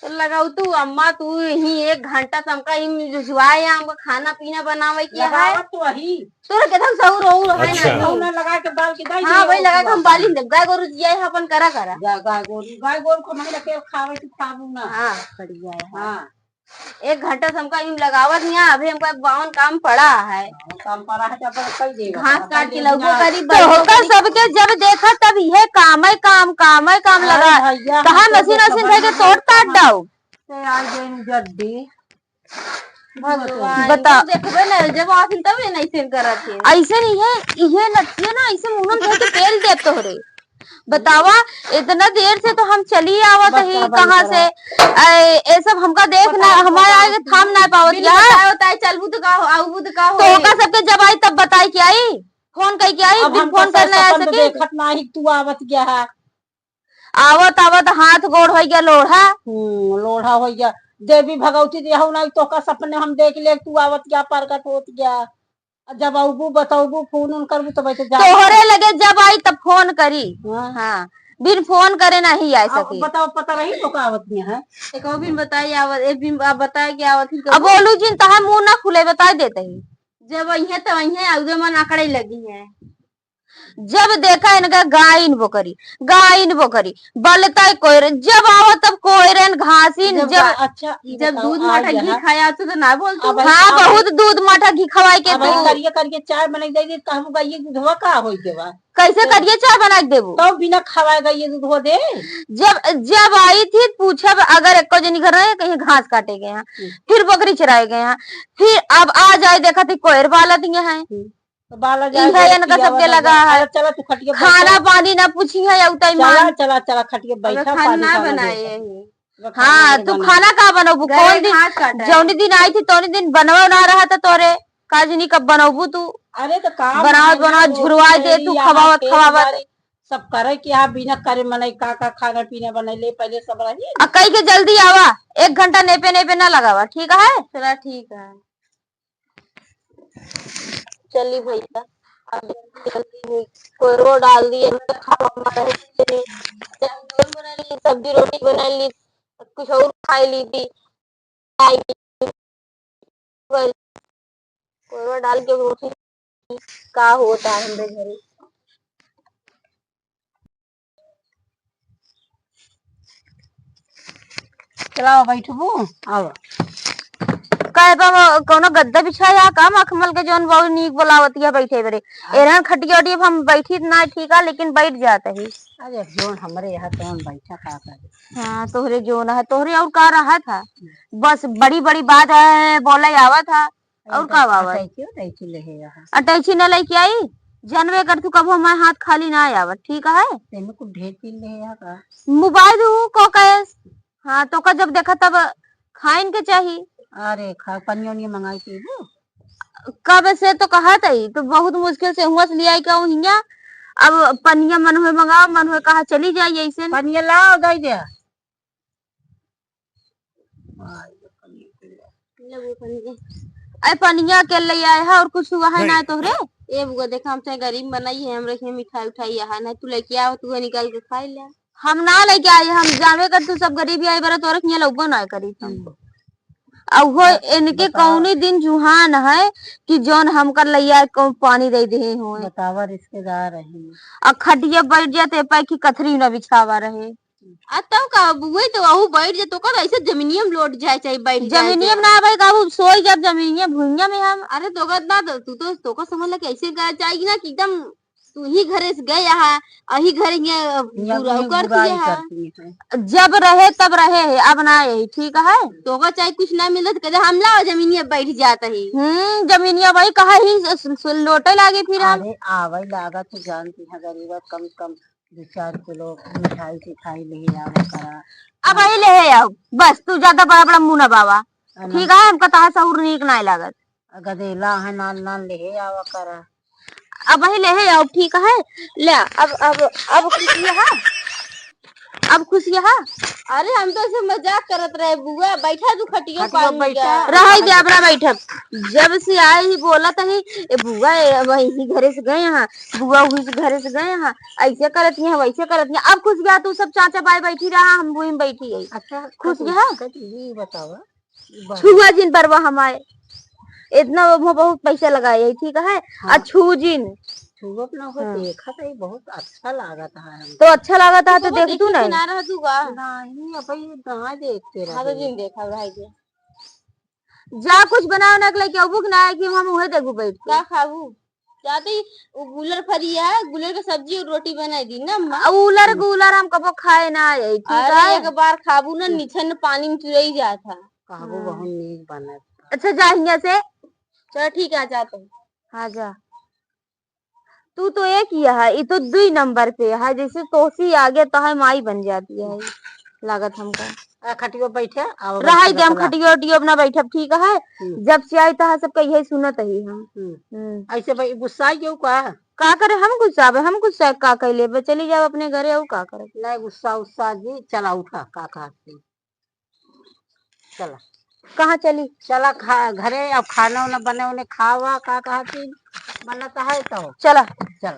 तो लगाऊ तू अम्मा तू ही 1 घंटा तमका ही जुआए हमका खाना पीना बनावे के है लगावत तो वही तोरा के धक सहू रहू है अच्छा। ना ना लगा के डाल के दाई हां भाई लगा के हम बाली दे गाय गोरु जिया है अपन करा करा गाय गोरू को नहीं रखे खावे तो खाबू ना। हां बढ़िया है हां 1 घंटा से हमका यूं लगावत नहीं है अभी हमका बावन काम पड़ा है काम पड़ा है तो अपन कई देगा घास काट के लगो करी तो होकर सबके जब देखा तब ये काम है काम लगा कहा मशीन वशीन के तोड़ ताड़ डाउ आज जैन जड्डी भगवान बता। देखबे ना जब आथिन तब नहीं सेन करत है ऐसे नहीं है ये नटिया ना ऐसे मुंह में धो के तेल दे तोहरे बतावा इतना देर से तो हम चली आवत ही कहाँ से ये सब हमका देख ना हमारे आगे थाम ना पावत बताओ ताई चलबू तो का हो आऊबू तो का हो तो होगा सबके जब आई तब बताई के आई फोन कई के आई बिन फोन करने आ सके देखत नाही तू आवत गया है आवत आवत हाथ गोड़ हो गया लोढ़ा लोढ़ा हो गया देवी भगवती देहु नहीं तो का सपने हम देख ले तू आवत गया प्रकट होत गया जब आऊबू बताऊबू फोन उन करबू तो बैठे जा तोहरे लगे जब आई तब फोन करी हाँ। हाँ बिन फोन करे नहीं आ सके बताओ पता रही तो का आवत में है एक और बिन बताई आवत एक बिन आप बताए कि आवत अब बोलू जिन तहा मुंह ना खुले बता देते ही जब अइहे तो अइहे आउदे मन आकड़े लगी है जब देखा इनका गाइन वो करी बलता कोई जब आओ तब कोयरन घासीन जब अच्छा जब दूध माठा घी खाया तो ना बोलते हाँ बहुत दूध माठा घी खवाई के करिए करिए चाय बनाई दे कहूँ गाइए दूधवा का हो देवा कैसे करिए चाय बना के देबू तो बिना खवाए गाइए दूधवा दे जब आई थी पूछब अगर एको जनी घर है कहीं घास काटे गए हैं फिर बकरी चराए गए हैं फिर अब आ जाए देखा थी कोयर बाला दिए हैं बाला इनका सबके लगा है चला तू खटिए खाना पानी ना पूछी है चला चला चला खटिए बैठा खाना बनाए हाँ तू खाना का बनोबू कौन दिन जौनी दिन आई थी तौनी दिन बनवा ना रहा था तोरे काजनी कब बनोबू तू अरे तो काम बनावत झुरवा दे तू खवावत सब करे कि आप बिना करे मनाई का खाना पीना बनाई ले पहले सब रही कई के जल्दी आवा 1 घंटा नेपे ना लगावा ठीक है चला ठीक है चली भैया अब जल्दी कोरो डाल दिए बना ली सब्जी रोटी बना ली कुछ और खाई ली थी कोरो डाल के रोटी का होता है हमारे घरे चलाओ बैठबू आओ कहे कोनो गद्दा बिछाया का मखमल के जोन बहुत नीक बोलावती है बैठे बरे एरन खटिया उटिया हम बैठी ना ठीक है लेकिन बैठ जाते ही अरे जोन हमरे यहाँ तो बैठा का करे हाँ तोहरे जोन है तोहरे और का रहा था बस बड़ी बड़ी बात है बोला आवा था और का आवा अटैची न लेके आई जानवे कर तू कब हमारे हाथ खाली ना आवत ठीक है कुछ ढेर पी ले का मोबाइल को कैस हाँ तो का जब देखा तब खाइन के चाहिए अरे खा पनिया मंगाई थी कब से तो कहा था ही तो बहुत मुश्किल से हुआ से लिया कहूँ हिंगा अब पनिया मन हुए मंगाओ मन हुए कहा चली जाइए ऐसे पनिया लाओ गई दे अरे पनिया के ले आए है और कुछ हुआ है ना तोहरे ये बुआ देखा हमसे गरीब बनाई है हम रखे मिठाई उठाई है ना तू लेके आओ तू निकाल के खा ले हम ना लेके आए हम जावे कर तू सब गरीबी आई बरा तोरक यहाँ लोगो ना करी अब वो इनके कौनी दिन जुहान है कि जोन हमकर लैया कौन पानी दे दे हो बतावा रिश्तेदार रहे अब खटिया बैठ जाते पे की कथरी न बिछावा रहे तब का बुए तो आहू बैठ जा तो का ऐसे जमीनियम लौट जाए चाहे बैठ जाए जमीनियम ना भाई काबू सोई जब जमीनियम भुइया में हम अरे ना तू तो का समझ ला कैसे चाहिए ना कि एकदम तू ही घरे से गए यहाँ अही घर जब रहे तब रहे है अब ना यही ठीक है तो का चाहे कुछ ना मिले तो हमला जमीनिया बैठ जाता ही जमीनिया भाई कहा ही लोटे लागे फिर हम आवे लागा तो जानती है गरीब कम कम 2-4 किलो मिठाई सिखाई ले आवे करा अब वही ले आओ बस तू ज्यादा बड़ा बड़ा मुंह ना बाबा ठीक है हमका तहा सहूर नीक ना लागत गदेला है नाल नाल ले आवा करा अब वही ले आओ ठीक है ले अब खुशी है अब खुशी है अरे हम तो ऐसे मजाक करत रहे बुआ, बैठा तू खटियो खटियो पानी बैठा। रह दे अपना बैठक। जब से आए ही बोला ही ए बुआ वही घरे से गए यहाँ, बुआ वही से घरे से गए यहाँ, ऐसे करत है वैसे करत है। अब खुश गया तू, सब चाचा बाई बैठी रहा, हम वही में बैठी गई। अच्छा खुश गया ये बतावा छुआ जिन पर वह हमारे इतना वो बहुत पैसा लगाए है, ठीक है। हाँ। छू जिन छुआ अपना हो हाँ। देखा था, ये बहुत अच्छा लगा था हमको। तो अच्छा लगा था तो देख तू देखी नहीं ना रहा तू का। नहीं अब ये कहाँ देखते हाँ तो रहे। जिन देखा भाई के जा कुछ बना उना के लेके आबू कि ना कि हम उहे देखू बैठ के। का खाबू जाते वो गुलर फरी है, गुलर के सब्जी और रोटी बनाई दी ना अम्मा। उलर गुलर हम कबो खाए ना आए, ठीक अरे है। एक बार खाबू ना नीचे पानी में चुरई जाता। कहबो बहुत नीक बना। अच्छा जा हियां से। चलो ठीक है जाते हैं। हाँ जा। तू तो एक ही है, ये तो 2 नंबर पे है, जैसे तोसी आगे तो है माई बन जाती है लागत हमका। खटियो बैठे रह दे हम खटियो उटियो अपना बैठब, ठीक है। जब से आई तो सब कही सुनत ही हम। ऐसे भाई गुस्सा क्यों का करे हम गुस्सा गुस्सा का कैले चली जाओ अपने घरे और का करे। नहीं गुस्सा उस्सा जी चला उठा का चला कहाँ चली चला घरे अब खाना उना बने उन्हें खावा का चीज बनाता है तो चला चल।